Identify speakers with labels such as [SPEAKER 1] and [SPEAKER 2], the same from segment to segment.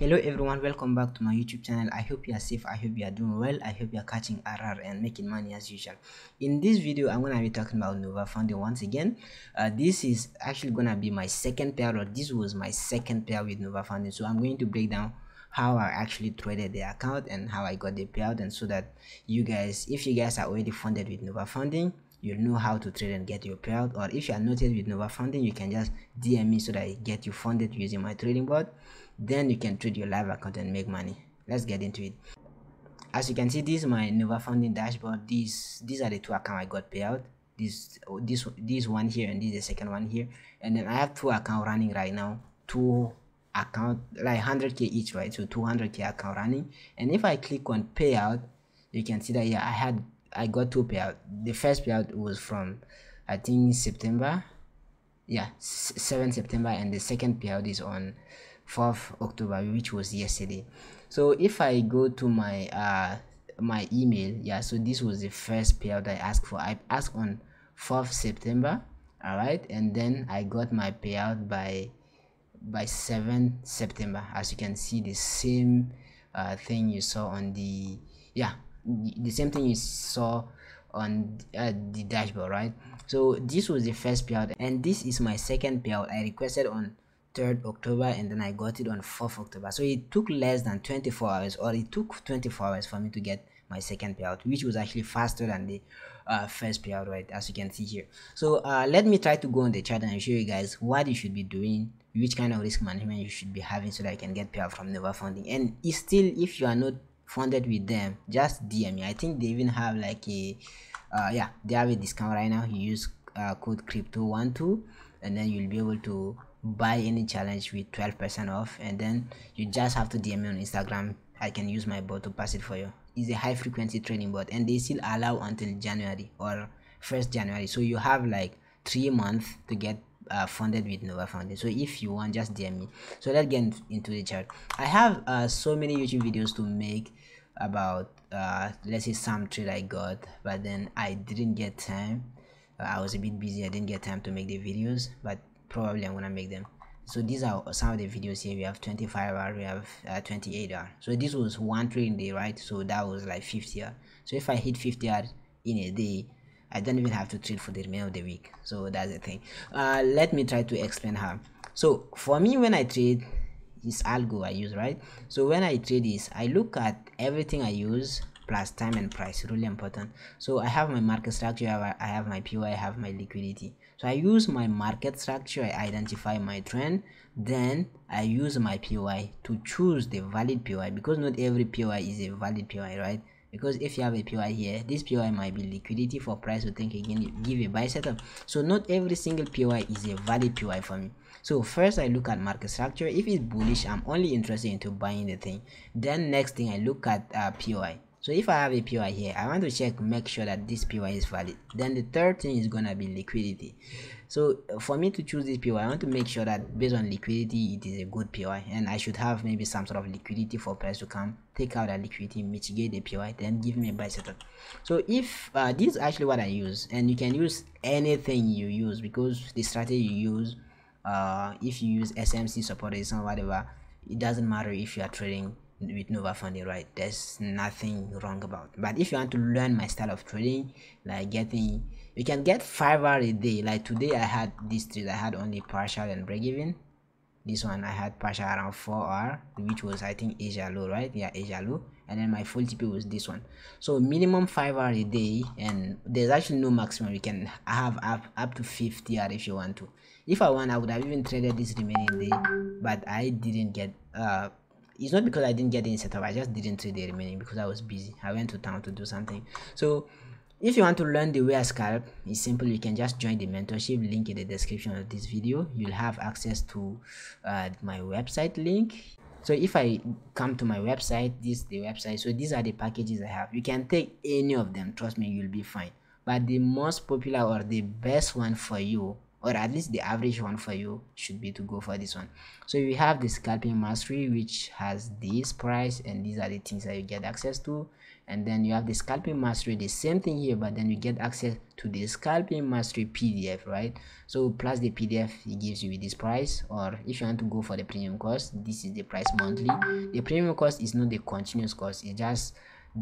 [SPEAKER 1] Hello everyone, welcome back to my YouTube channel. I hope you are safe, I hope you are doing well, I hope you are catching RR and making money as usual. In this video I'm gonna be talking about Nova funding once again. This is actually gonna be my second pair, or this was my second pair with Nova funding. So I'm going to break down how I actually traded the account and how I got the payout, and so that you guys, if you guys are already funded with Nova funding, you'll know how to trade and get your payout. Or if you are not yet with Nova funding, you can just DM me so that I get you funded using my trading bot. Then you can trade your live account and make money. Let's get into it. As you can see, this is my Nova funding dashboard. These are the two accounts I got payout. This one here, and this is the second one here. And then I have two accounts running right now. Two account, like 100k each, right? So 200k account running. And if I click on payout, you can see that yeah, I got two payout. The first payout was from, I think, September, yeah, 7 September, and the second payout is on 4th October, which was yesterday. So if I go to my my email, yeah, so this was the first payout I asked for. I asked on 4th September, all right, and then I got my payout by 7 September. As you can see, the same thing you saw on the, yeah, the same thing you saw on the dashboard, right? So this was the first payout, and this is my second payout. I requested on 3rd October, and then I got it on 4th October. So it took less than 24 hours, or it took 24 hours for me to get my second payout, which was actually faster than the first payout, right? As you can see here. So let me try to go on the chart and show you guys what you should be doing, which kind of risk management you should be having, so that I can get payout from Nova funding. And it's still, if you are not funded with them, just DM me. I think they even have like a yeah, they have a discount right now. You use code crypto12, and then you'll be able to buy any challenge with 12% off. And then you just have to DM me on Instagram. I can use my bot to pass it for you. It's a high frequency trading bot, and they still allow until January or 1st January. So you have like 3 months to get funded with Nova funding. So if you want, just DM me. So let's get into the chart. I have so many YouTube videos to make about let's say some trade I got, but then I didn't get time. I was a bit busy, I didn't get time to make the videos, but probably I'm gonna make them. So these are some of the videos here. We have 25 hours, we have 28 hours. So this was one trading day, right? So that was like 50 hours. So if I hit 50 hours in a day, I don't even have to trade for the remainder of the week. So that's the thing. Let me try to explain how. So for me, when I trade, it's algo I use, right? So when I trade this, I look at everything I use plus time and price. Really important. So I have my market structure, I have my PY, I have my liquidity. So I use my market structure, I identify my trend, then I use my PY to choose the valid PY, because not every PY is a valid PY, right? Because if you have a PY here, this PY might be liquidity for price to think again, give a buy setup. So not every single PY is a valid PY for me. So first I look at market structure. If it's bullish, I'm only interested into buying the thing. Then next thing I look at PY. So if I have a PY here, I want to check, make sure that this PY is valid. Then the third thing is gonna be liquidity. So for me to choose this PY, I want to make sure that based on liquidity, it is a good PY, and I should have maybe some sort of liquidity for price to come, take out that liquidity, mitigate the PY, then give me a buy setup. So if this is actually what I use, and you can use anything you use, because the strategy you use, if you use SMC support or whatever, it doesn't matter if you are trading with Nova funding, right? There's nothing wrong about it. But if you want to learn my style of trading, like getting, you can get 5 hours a day. Like today I had this trade, I had only partial and break even. This one I had partial around 4 hours, which was, I think, Asia low, right? Yeah, Asia low. And then my full TP was this one. So minimum 5 hours a day, and there's actually no maximum. You can have up to 50 hours if you want to. If I want, I would have even traded this remaining day, but I didn't get it's not because I didn't get any setup, I just didn't trade the remaining because I was busy. I went to town to do something. So if you want to learn the way I scalp, it's simple. You can just join the mentorship, link in the description of this video. You'll have access to my website link. So if I come to my website, this is the website. So these are the packages I have. You can take any of them, trust me, you'll be fine. But the most popular or the best one for you or at least the average one for you should be to go for this one. So we have the scalping mastery, which has this price, and these are the things that you get access to. And then you have the scalping mastery, the same thing here, but then you get access to the scalping mastery PDF, right? So plus the PDF it gives you with this price, or if you want to go for the premium course, this is the price monthly. The premium course is not the continuous course, it just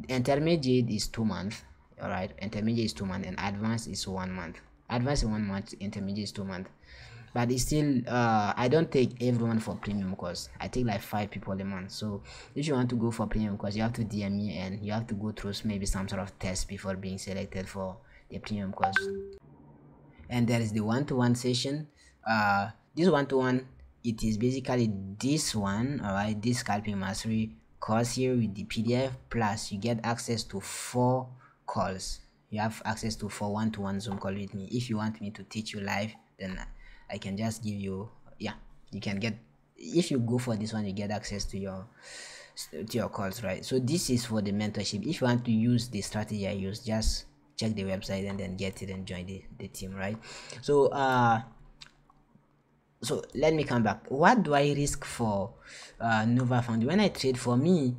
[SPEAKER 1] intermediate is 2 months. All right, intermediate is 2 months, and advanced is 1 month. Advanced is 1 month, intermediate is 2 months. But it's still I don't take everyone for premium course. I take like 5 people a month. So if you want to go for premium course, you have to DM me, and you have to go through maybe some sort of test before being selected for the premium course. And there is the one-to-one session. This one-to-one, it is basically this one, all right, this scalping mastery course here with the PDF, plus you get access to 4 calls. You have access to 4 one-to-one Zoom call with me. If you want me to teach you live, then I can just give you, yeah, you can get, if you go for this one, you get access to your calls, right? So this is for the mentorship. If you want to use the strategy I use, just check the website and then get it and join the team, right? So so let me come back. What do I risk for Nova Foundry? When I trade, for me,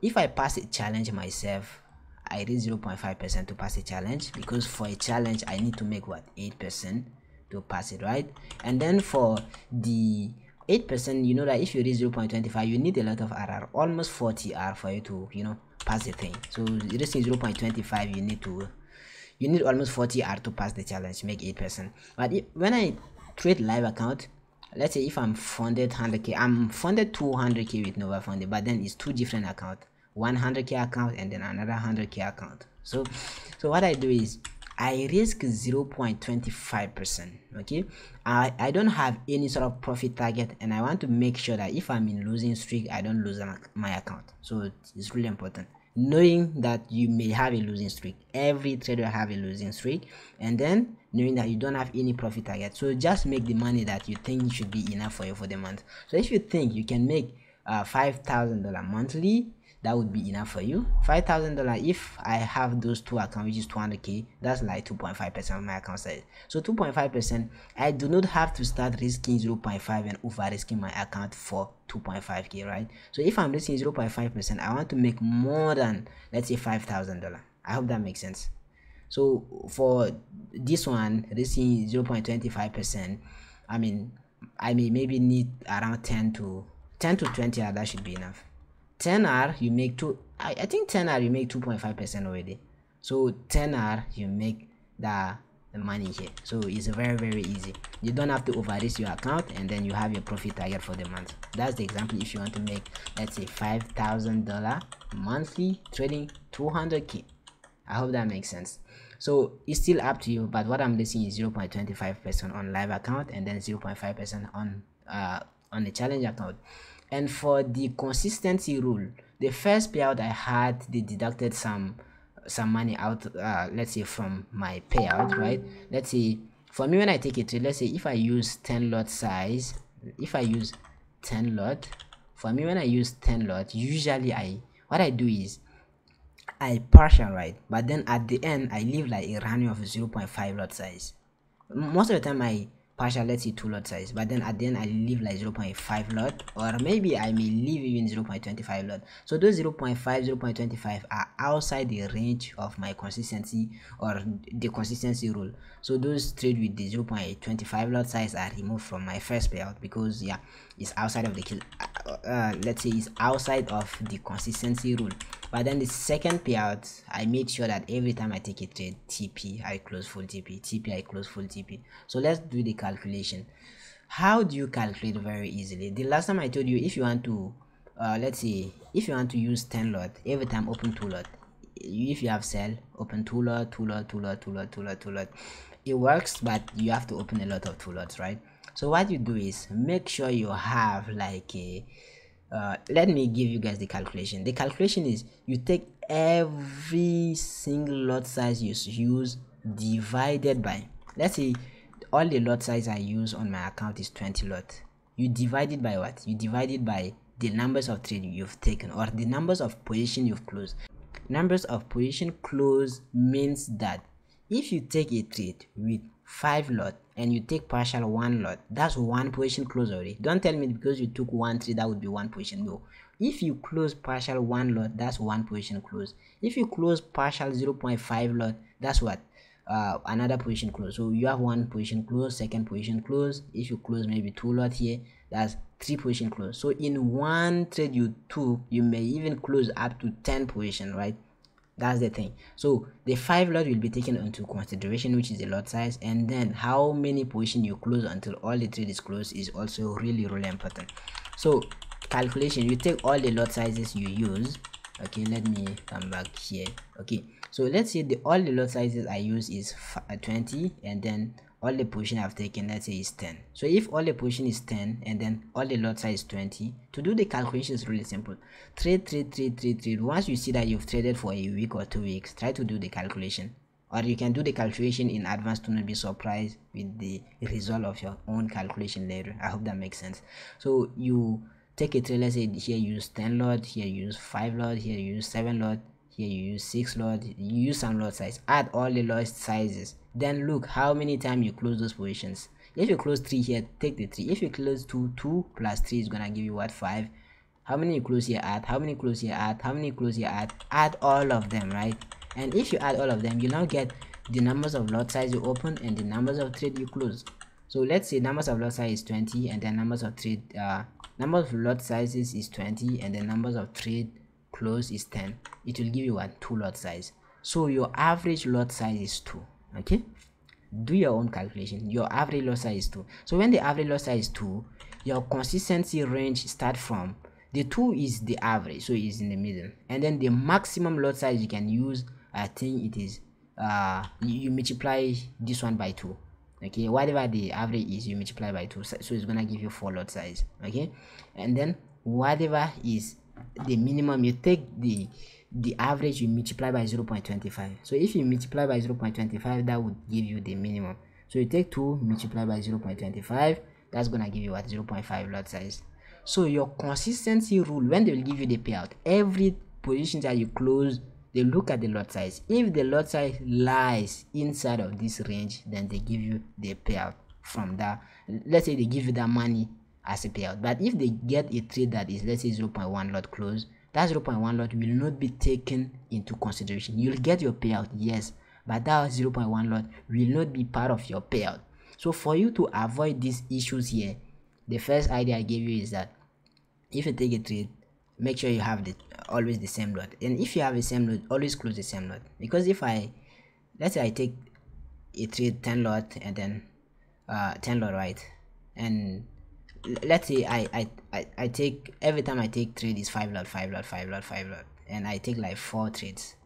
[SPEAKER 1] if I pass a challenge myself, I risk 0.5% to pass a challenge, because for a challenge I need to make what, 8% to pass it, right? And then for the 8%, you know that if you reach 0.25, you need a lot of RR, almost 40 R for you to, you know, pass the thing. So reaching 0.25, you need almost 40 R to pass the challenge, make 8%. But when I trade live account, let's say if I'm funded 100k, I'm funded 200k with Nova Foundry, but then it's 2 different accounts, 100k account and then another 100k account. So what I do is I risk 0.25%. okay, I don't have any sort of profit target, and I want to make sure that if I'm in losing streak, I don't lose my account. So it's really important knowing that you may have a losing streak. Every trader have a losing streak, and then knowing that you don't have any profit target. So just make the money that you think should be enough for you for the month. So if you think you can make $5,000 monthly, that would be enough for you. $5,000, if I have those 2 accounts, which is 200k, that's like 2.5% of my account size. So 2.5%, I do not have to start risking 0.5 and over risking my account for 2.5k, right? So if I'm risking 0.5%, I want to make more than, let's say, $5,000. I hope that makes sense. So for this one, risking 0.25%, I mean, I may maybe need around 10 to 20 hours. That should be enough. 10R you make I think 10R you make 2.5% already. So 10R you make the money here. So it's very easy. You don't have to over risk your account, and then you have your profit target for the month. That's the example. If you want to make, let's say, $5,000 monthly trading 200k. I hope that makes sense. So it's still up to you, but what I'm listing is 0.25% on live account, and then 0.5% on the challenge account. And for the consistency rule, the first payout I had, they deducted some money out, let's say from my payout, right? Let's say for me, when I take a trade, let's say if I use 10 lot size, if I use 10 lot, for me, when I use 10 lot, usually what I do is I partial, right? But then at the end I leave like a running of 0.5 lot size. Most of the time I partial, let's say 2 lot size, but then at the end I leave like 0.5 lot, or maybe I may leave even 0.25 lot. So those 0.5 0.25 are outside the range of my consistency, or the consistency rule. So those trade with the 0.25 lot size are removed from my first payout, because yeah, it's outside of the let's say it's outside of the consistency rule. But then the second payout, I made sure that every time I take a trade, TP I close full TP, TP I close full TP. So let's do the calculation. How do you calculate? Very easily. The last time I told you, if you want to let's say if you want to use 10 lot, every time open 2 lot. If you have sell, open 2 lot, 2 lot, 2 lot, 2 lot, 2 lot, 2 lot. It works, but you have to open a lot of 2 lots, right? So what you do is make sure you have like a let me give you guys the calculation. The calculation is you take every single lot size you use divided by, let's say all the lot size I use on my account is 20 lot. You divide it by what? You divide it by the numbers of trade you've taken, or the numbers of position you've closed. Numbers of position closed means that if you take a trade with 5 lot and you take partial 1 lot, that's 1 position close already. Don't tell me because you took 1 trade that would be 1 position. No, if you close partial 1 lot, that's 1 position close. If you close partial 0.5 lot, that's what, another position close. So you have 1 position close, 2nd position close. If you close maybe 2 lot here, that's 3 position close. So in 1 trade you took, you may even close up to 10 position, right? That's the thing. So the 5 lot will be taken into consideration, which is the lot size, and then how many position you close until all the trade is closed is also really important. So calculation, you take all the lot sizes you use. Okay, let me come back here. Okay, so let's say all the lot sizes I use is 20, and then all the position I've taken, let's say, is 10. So if all the position is 10 and then all the lot size is 20, to do the calculation is really simple. Trade. Once you see that you've traded for a week or 2 weeks, try to do the calculation, or you can do the calculation in advance to not be surprised with the result of your own calculation later. I hope that makes sense. So you take a trade, let's say here you use 10 lot, here you use 5 lot, here you use 7 lot, here you use 6 lot, you use some lot size, add all the lot sizes, then look how many times you close those positions. If you close 3 here, take the 3. If you close 2 plus 3 is gonna give you what, 5. How many you close here, add, how many close here, add, how many close here, add all of them, right? And if you add all of them, you now get the numbers of lot size you open and the numbers of trade you close. So let's say numbers of lot size is 20, and then numbers of trade, number of lot sizes is 20, and then numbers of trade close is 10. It will give you what, 2 lot size. So your average lot size is 2. Okay, do your own calculation. Your average lot size is 2. So when the average lot size is 2, your consistency range start from the 2 is the average, so it's in the middle, and then the maximum lot size you can use, I think it is you multiply this one by 2. Okay, whatever the average is, you multiply by 2, so it's gonna give you 4 lot size. Okay, and then whatever is the minimum, you take the average, you multiply by 0.25. so if you multiply by 0.25, that would give you the minimum. So you take 2 multiply by 0.25, that's gonna give you what, 0.5 lot size. So your consistency rule, when they will give you the payout, every position that you close, they look at the lot size. If the lot size lies inside of this range, then they give you the payout from that. Let's say they give you that money as a payout. But if they get a trade that is, let's say, 0.1 lot close, that 0.1 lot will not be taken into consideration. You'll get your payout, yes, but that 0.1 lot will not be part of your payout. So for you to avoid these issues here, the first idea I gave you is that if you take a trade, make sure you have always the same lot, and if you have the same lot, always close the same lot. Because if let's say I take a trade 10 lot and then 10 lot, right, and let's say I take, every time I take trade is 5 lot, and I take like 4 trades,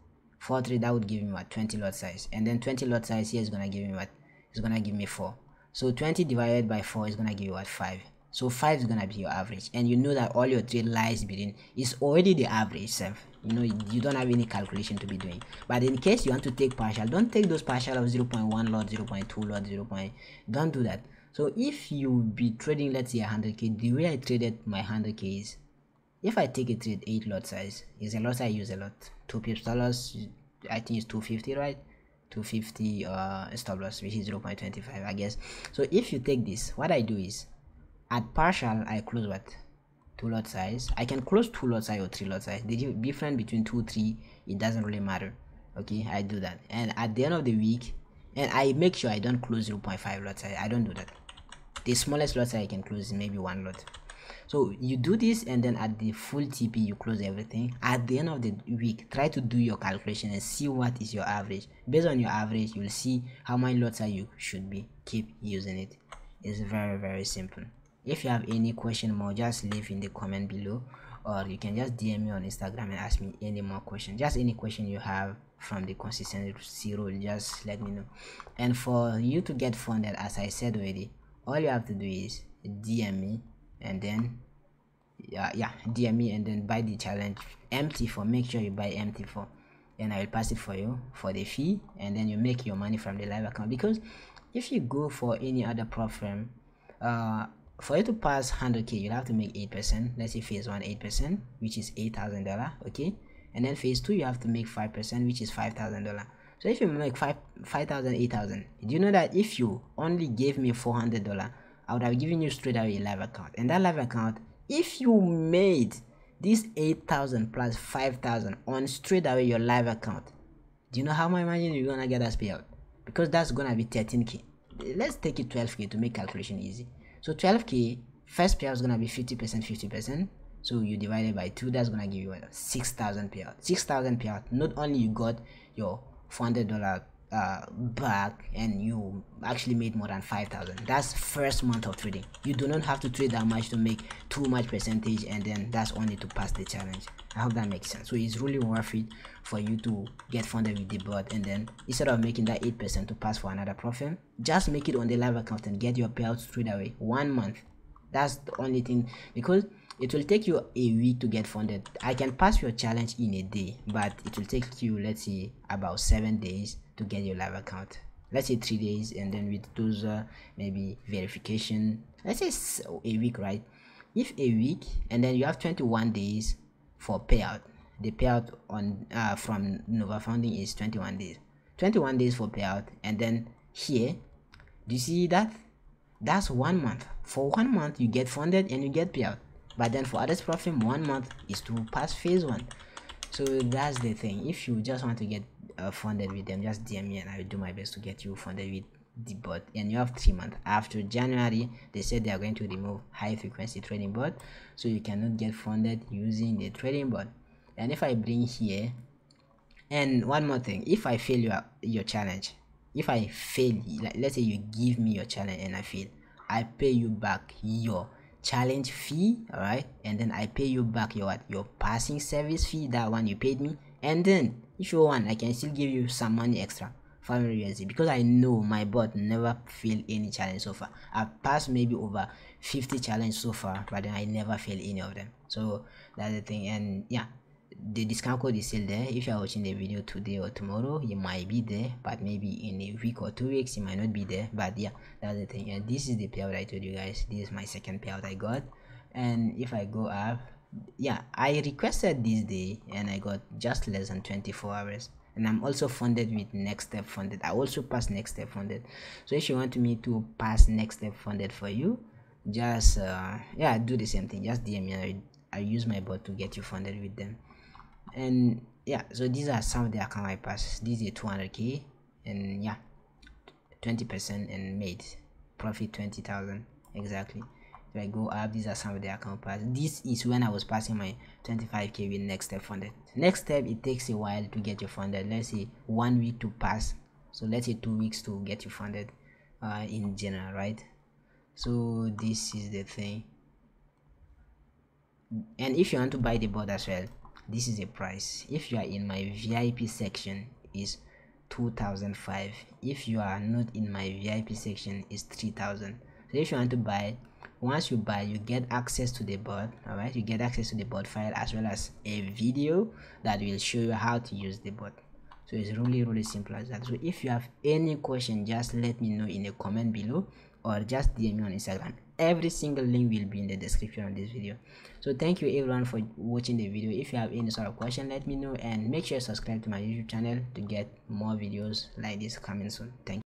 [SPEAKER 1] that would give me what, 20 lot size, and then 20 lot size here is gonna give me what, it's gonna give me 4. So 20 divided by 4 is gonna give you what, 5. So 5 is gonna be your average, and you know that all your trade lies between, is already the average itself. You know, you don't have any calculation to be doing. But in case you want to take partial, don't take those partial of 0.1 lot, 0.2 lot, don't do that. So if you be trading, let's say 100k, the way I traded my 100k is, if I take a trade 8 lot size, is a lot I use a lot, 2 pips stop loss, I think it's 250, right? 250 stop loss, which is 0.25, I guess. So if you take this, what I do is, at partial I close what, 2 lot size. I can close 2 lot size or 3 lot size. The difference between 2, 3, it doesn't really matter. Okay, I do that, and at the end of the week, and I make sure I don't close 0.5 lot size. I don't do that. The smallest lot size I can close is maybe 1 lot. So you do this, and then at the full TP you close everything. At the end of the week, try to do your calculation and see what is your average. Based on your average, you will see how many lot size you should be. Keep using it. It's very simple. If you have any question more, just leave in the comment below, or you can just DM me on Instagram and ask me any more question. Just any question you have from the consistency rule, just let me know. And for you to get funded, as I said already, all you have to do is DM me, and then DM me, and then buy the challenge MT4. Make sure you buy MT4, and I will pass it for you for the fee, and then you make your money from the live account. Because if you go for any other prop firm, for you to pass 100k, you'll have to make 8%. Let's say phase 1 8%, which is $8,000. Okay, and then phase 2 you have to make 5%, which is $5,000. So if you make 5,000, 8,000, do you know that if you only gave me $400, I would have given you straight away a live account. And that live account, if you made this 8,000 plus 5,000 on straight away your live account, do you know how much money you're gonna get as payout? Because that's gonna be 13k. Let's take it 12k to make calculation easy. So 12k, first payout is gonna be 50%, 50%. So you divide it by 2, that's gonna give you 6,000 payout. 6,000 payout. Not only you got your $400 back, and you actually made more than 5,000. That's first month of trading. You do not have to trade that much to make too much percentage, and then that's only to pass the challenge. I hope that makes sense. So it's really worth it for you to get funded with the bot, and then instead of making that 8% to pass for another profit, just make it on the live account and get your payout straight away. 1 month. That's the only thing, because it will take you a week to get funded. I can pass your challenge in a day, but it will take you, let's say, about 7 days to get your live account. Let's say 3 days, and then with those maybe verification, let's say a week, right? If a week, and then you have 21 days for payout. The payout on from Nova Founding is 21 days. 21 days for payout, and then here, do you see that? That's 1 month. For 1 month you get funded and you get payout. But then for others profit, 1 month is to pass phase 1. So that's the thing. If you just want to get funded with them, just DM me and I will do my best to get you funded with the bot. And you have 3 months. After January, they said they are going to remove high frequency trading bot, so you cannot get funded using the trading bot. And if I bring here, and one more thing, if I fail your challenge, if I fail, like let's say you give me your challenge and I fail, I pay you back your challenge fee, all right, and then I pay you back your passing service fee, that one you paid me, and then if you want, I can still give you some money extra, 500 USD, because I know my bot never failed any challenge so far. I've passed maybe over 50 challenges so far, but then I never failed any of them. So that's the thing. And yeah, the discount code is still there. If you are watching the video today or tomorrow, you might be there, but maybe in a week or 2 weeks you might not be there. But yeah, that's the thing. And this is the payout I told you guys. This is my second payout I got. And if I go up, yeah, I requested this day and I got just less than 24 hours. And I'm also funded with next step funded. I also pass next step funded. So if you want me to pass next step funded for you, just yeah, do the same thing. Just DM me and I use my bot to get you funded with them. And yeah, so these are some of the account I passed. This is 200k, and yeah, 20% and made profit 20,000 exactly. If I go up, these are some of the account pass. This is when I was passing my 25k with next step funded. Next step, it takes a while to get you funded. Let's say 1 week to pass, so let's say 2 weeks to get you funded in general, right? So this is the thing. And if you want to buy the bot as well, this is a price. If you are in my VIP section, is 2,005. If you are not in my VIP section, is 3,000. So if you want to buy, once you buy, you get access to the bot. All right, you get access to the bot file as well as a video that will show you how to use the bot. So it's really simple as that. So if you have any question, just let me know in a comment below, or just DM me on Instagram. Every single link will be in the description of this video. So thank you everyone for watching the video. If you have any sort of question, let me know, and make sure you subscribe to my YouTube channel to get more videos like this coming soon. Thank you.